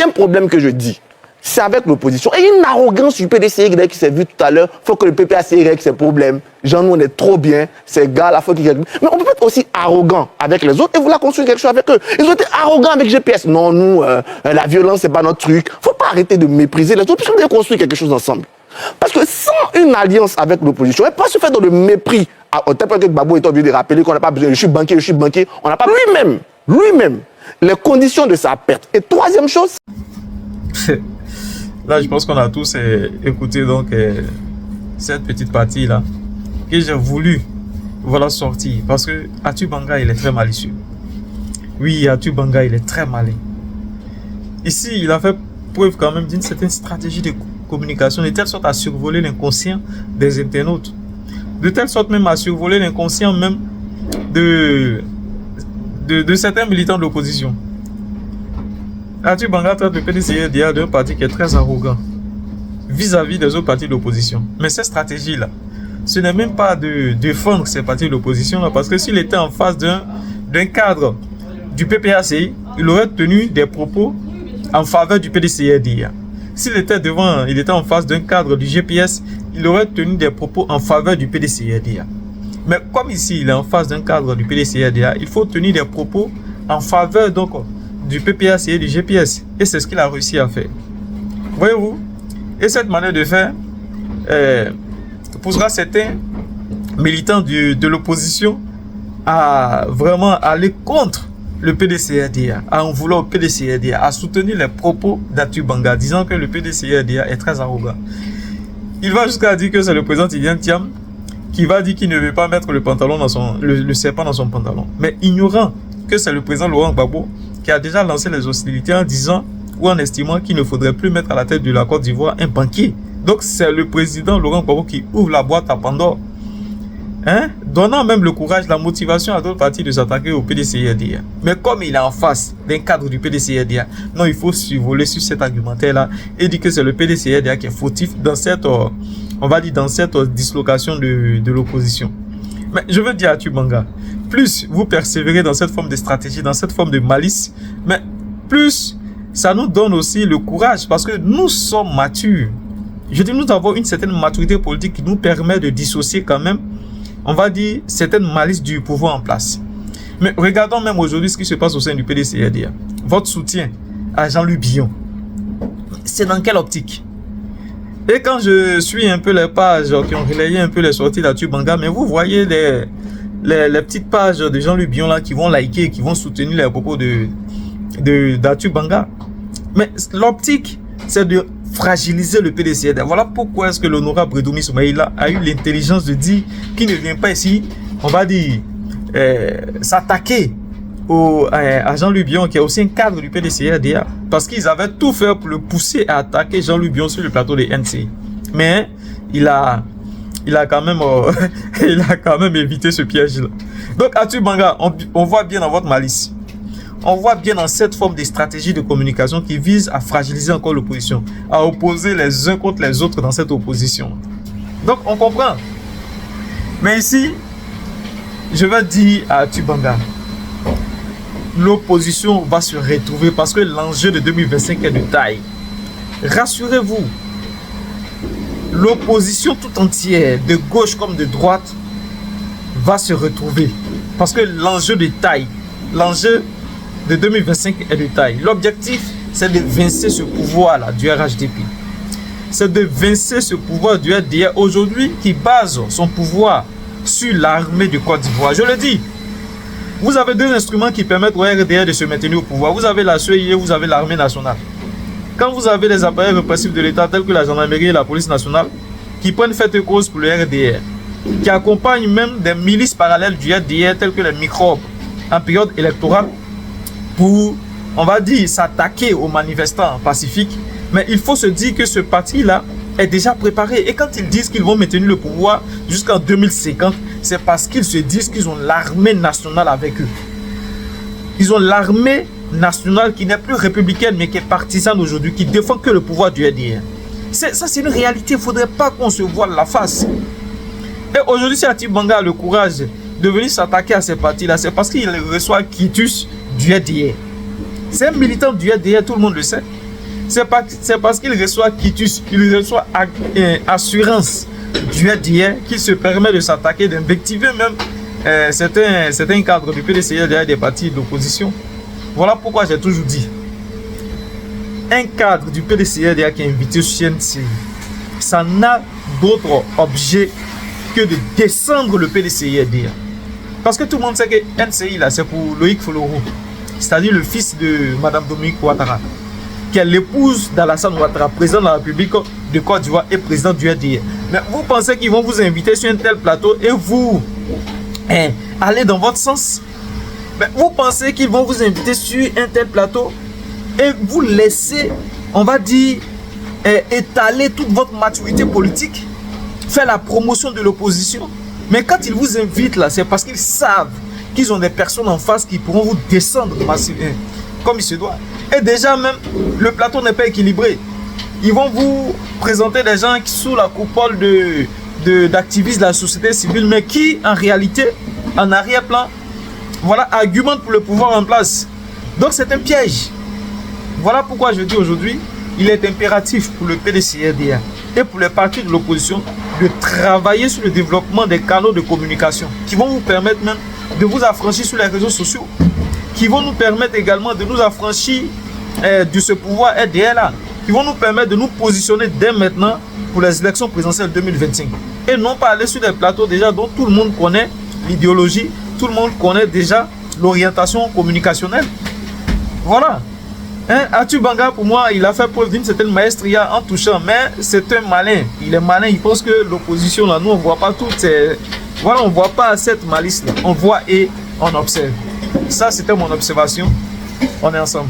deuxième problème que je dis, c'est avec l'opposition. Et une arrogance du PDCY qui s'est vu tout à l'heure. Il faut que le PPACY règle ses problèmes. Jean, nous, on est trop bien. Ces gars-là, il faut qu'ils règlent. Mais on peut être aussi arrogant avec les autres et vouloir construire quelque chose avec eux. Ils ont été arrogants avec GPS. Non, nous, la violence, c'est pas notre truc. Il ne faut pas arrêter de mépriser les autres puisqu'on doit construire quelque chose ensemble. Parce que sans une alliance avec l'opposition, et pas se faire dans le mépris, au tel point que Gbagbo est obligé de rappeler qu'on n'a pas besoin, je suis banquier, on n'a pas lui-même, les conditions de sa perte. Et troisième chose... Là, je pense qu'on a tous écouté donc cette petite partie-là que j'ai voulu sortir. Parce que Atou Banga, il est très malicieux. Oui, Atou Banga, il est très malin. Ici, il a fait preuve quand même d'une certaine stratégie de communication, de telle sorte à survoler l'inconscient des internautes. De telle sorte même à survoler l'inconscient même de certains militants de l'opposition. Atou Banga traite le PDCI d'un parti qui est très arrogant vis-à-vis des autres partis de l'opposition. Mais cette stratégie-là, ce n'est même pas de défendre ces partis de l'opposition-là, parce que s'il était en face d'un cadre du PPACI, il aurait tenu des propos en faveur du PDCI. S'il était en face d'un cadre du GPS, il aurait tenu des propos en faveur du PDCI. Mais comme ici, il est en face d'un cadre du PDCI, il faut tenir des propos en faveur donc du PPACI et du GPS. Et c'est ce qu'il a réussi à faire. Voyez-vous? Et cette manière de faire poussera certains militants de l'opposition à vraiment aller contre le PDCI-RDA, à en vouloir au PDCI-RDA, à soutenir les propos d'Atou Banga, disant que le PDCI-RDA est très arrogant. Il va jusqu'à dire que c'est le président Tidjane Thiam qui va dire qu'il ne veut pas mettre le pantalon le serpent dans son pantalon. Mais ignorant que c'est le président Laurent Gbagbo qui a déjà lancé les hostilités en disant ou en estimant qu'il ne faudrait plus mettre à la tête de la Côte d'Ivoire un banquier. Donc c'est le président Laurent Gbagbo qui ouvre la boîte à Pandore, donnant même le courage, la motivation à d'autres partis de s'attaquer au PDCI-RDA. Mais comme il est en face d'un cadre du PDCI-RDA, non, il faut survoler sur cet argumentaire-là et dire que c'est le PDCI-RDA qui est fautif dans cette, on va dire, dans cette dislocation de l'opposition. Mais je veux dire à Atou Banga, plus vous persévérez dans cette forme de stratégie, dans cette forme de malice, mais plus ça nous donne aussi le courage, parce que nous sommes matures. Je dis, nous avons une certaine maturité politique qui nous permet de dissocier quand même, on va dire, certaines malices du pouvoir en place. Mais regardons même aujourd'hui ce qui se passe au sein du PDCI-RDA. Votre soutien à Jean-Louis Billon, c'est dans quelle optique? Et quand je suis un peu les pages qui ont relayé un peu les sorties d'Atou Banga, mais vous voyez les petites pages de Jean-Louis Billon là qui vont liker, qui vont soutenir les propos d'Atou Banga. Mais l'optique, c'est de fragiliser le PDCI-RDA. Voilà pourquoi est-ce que l'honorable Redoumi Soumaïla a eu l'intelligence de dire qu'il ne vient pas ici, on va dire, s'attaquer à Jean-Louis Billon, qui est aussi un cadre du PDCI-RDA, parce qu'ils avaient tout fait pour le pousser à attaquer Jean-Louis Billon sur le plateau de NCI. Mais il a quand même évité ce piège-là. Donc Atou Banga, on voit bien dans votre malice. On voit bien dans cette forme de stratégie de communication qui vise à fragiliser encore l'opposition, à opposer les uns contre les autres dans cette opposition. Donc on comprend. Mais ici, je vais dire à Atou Banga, l'opposition va se retrouver parce que l'enjeu de 2025 est de taille. Rassurez-vous, l'opposition tout entière, de gauche comme de droite, va se retrouver. Parce que l'enjeu de taille, l'enjeu de 2025 est de taille. L'objectif, c'est de vincer ce pouvoir-là du RHDP. C'est de vincer ce pouvoir du RDA aujourd'hui qui base son pouvoir sur l'armée de Côte d'Ivoire. Je le dis, vous avez deux instruments qui permettent au RDA de se maintenir au pouvoir. Vous avez la CEI et vous avez l'armée nationale. Quand vous avez les appareils répressifs de l'État tels que la gendarmerie et la police nationale qui prennent fait cause pour le RDA, qui accompagnent même des milices parallèles du RDA telles que les microbes en période électorale pour, on va dire, s'attaquer aux manifestants pacifiques, mais il faut se dire que ce parti-là est déjà préparé. Et quand ils disent qu'ils vont maintenir le pouvoir jusqu'en 2050, c'est parce qu'ils se disent qu'ils ont l'armée nationale avec eux. Ils ont l'armée nationale qui n'est plus républicaine, mais qui est partisane aujourd'hui, qui défend que le pouvoir du RDA. Ça, c'est une réalité. Il ne faudrait pas qu'on se voile la face. Et aujourd'hui, si Atou Banga a le courage de venir s'attaquer à ces partis-là, c'est parce qu'il reçoit quitus du RDA. C'est un militant du RDA, tout le monde le sait. C'est parce qu'il reçoit quitus, il reçoit assurance du RDR qu'il se permet de s'attaquer, d'invectiver même certains cadres du PDCRDA et des partis d'opposition. Voilà pourquoi j'ai toujours dit, un cadre du PDCRDA qui est invité sur CNC, ça n'a d'autre objet que de descendre le PDCRDA. Parce que tout le monde sait que NCI là, c'est pour Loïc Foloro, c'est-à-dire le fils de Madame Dominique Ouattara, qui est l'épouse d'Alassane Ouattara, président de la République de Côte d'Ivoire et président du RDR. Mais vous pensez qu'ils vont vous inviter sur un tel plateau et vous aller dans votre sens? Mais vous pensez qu'ils vont vous inviter sur un tel plateau et vous laisser, on va dire, étaler toute votre maturité politique, faire la promotion de l'opposition? Mais quand ils vous invitent là, c'est parce qu'ils savent qu'ils ont des personnes en face qui pourront vous descendre comme il se doit. Et déjà même, le plateau n'est pas équilibré. Ils vont vous présenter des gens qui sous la coupole d'activistes de la société civile, mais qui en réalité, en arrière-plan, voilà, argumentent pour le pouvoir en place. Donc c'est un piège. Voilà pourquoi je dis aujourd'hui, il est impératif pour le PDCRDA et pour les partis de l'opposition de travailler sur le développement des canaux de communication qui vont vous permettre même de vous affranchir sur les réseaux sociaux, qui vont nous permettre également de nous affranchir de ce pouvoir RDR là, qui vont nous permettre de nous positionner dès maintenant pour les élections présidentielles 2025 et non pas aller sur des plateaux déjà dont tout le monde connaît l'idéologie, tout le monde connaît déjà l'orientation communicationnelle. Voilà. Atou Banga, pour moi, il a fait preuve d'une certaine maestria en touchant, mais c'est un malin. Il est malin, il pense que l'opposition, là, nous, on ne voit pas toutes ces... Voilà, on ne voit pas cette malice-là. On voit et on observe. Ça, c'était mon observation. On est ensemble.